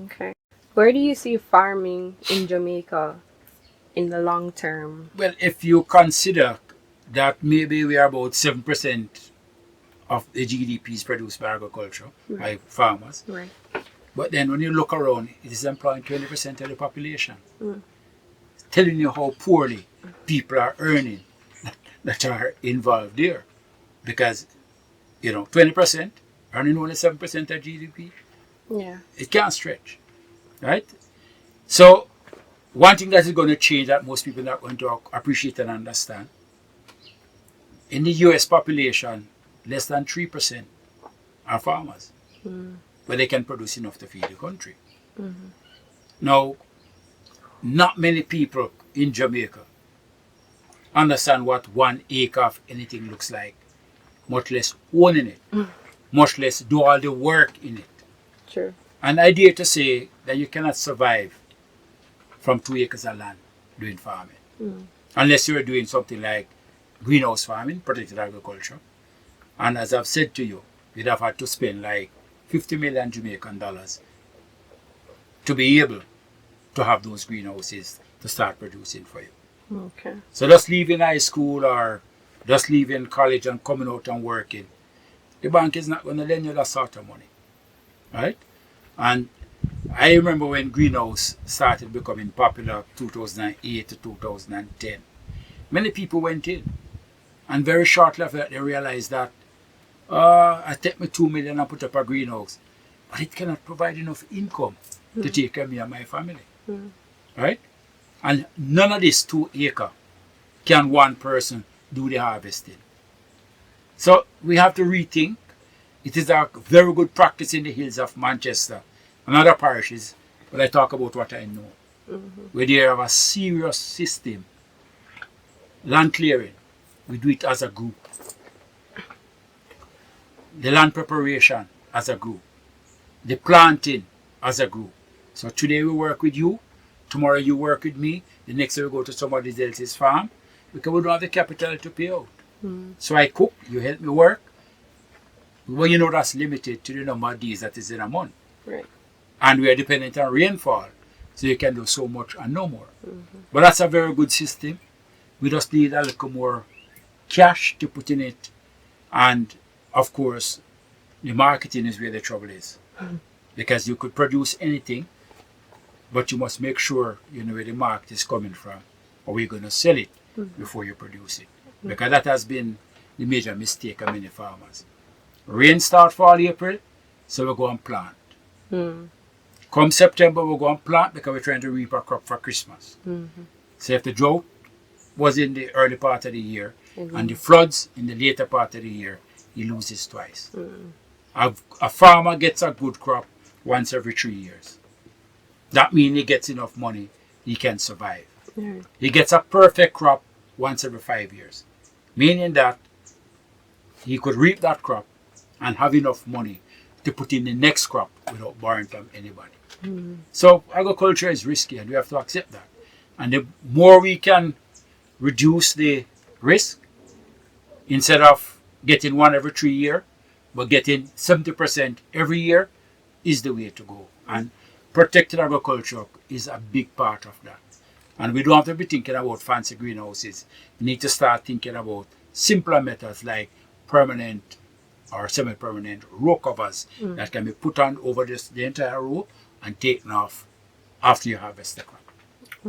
Okay. Where do you see farming in Jamaica in the long term? Well, if you consider that maybe we are about 7% of the GDP is produced by agriculture, by farmers. Right. But then when you look around, it is employing 20% of the population. Mm. Telling you how poorly people are earning that are involved there. Because, 20% earning only 7% of GDP, Yeah. it can't stretch. Right? So, one thing that is going to change that most people are not going to appreciate and understand, in the US population, less than 3% are farmers. Mm. But they can produce enough to feed the country. Mm-hmm. Now, not many people in Jamaica understand what 1 acre of anything looks like, much less owning it, much less do all the work in it. True. And I dare to say that you cannot survive from 2 acres of land doing farming. Mm. Unless you're doing something like greenhouse farming, protected agriculture. And as I've said to you, you'd have had to spend like 50 million Jamaican dollars to be able to have those greenhouses to start producing for you. Okay. So just leaving high school or just leaving college and coming out and working, the bank is not going to lend you that sort of money. Right? And I remember when greenhouse started becoming popular 2008 to 2010. Many people went in. And very shortly after that, they realized that I take my 2 million and put up a greenhouse, but it cannot provide enough income to take care of me and my family. Mm. Right? And none of this 2 acre can one person do the harvesting. So we have to rethink. It is a very good practice in the hills of Manchester and other parishes, but I talk about what I know. Mm-hmm. Where they have a serious system. Land clearing, we do it as a group. The land preparation as a group. The planting as a group. So today we work with you, tomorrow you work with me, the next day we go to somebody else's farm because we don't have the capital to pay out. Mm. So I cook, you help me work. Well, you know that's limited to the number of days that is in a month. Right. And we are dependent on rainfall, so you can do so much and no more. Mm-hmm. But that's a very good system. We just need a little more cash to put in it. And of course, the marketing is where the trouble is. Mm. Because you could produce anything, but you must make sure you know where the market is coming from, or where you're going to sell it before you produce it. Because that has been the major mistake of many farmers. Rain start fall April, so we go and plant. Mm. Come September, we go and plant because we're trying to reap our crop for Christmas. Mm-hmm. So if the drought was in the early part of the year and the floods in the later part of the year, he loses twice. Mm. A farmer gets a good crop once every 3 years. That means he gets enough money, he can survive. Mm. He gets a perfect crop once every 5 years, meaning that he could reap that crop and have enough money to put in the next crop without borrowing from anybody. Mm. So agriculture is risky and we have to accept that. And the more we can reduce the risk, instead of getting one every 3 years, but getting 70% every year, is the way to go. And protected agriculture is a big part of that. And we don't have to be thinking about fancy greenhouses. We need to start thinking about simpler methods like permanent or semi-permanent row covers that can be put on over the entire row and taken off after you harvest the crop.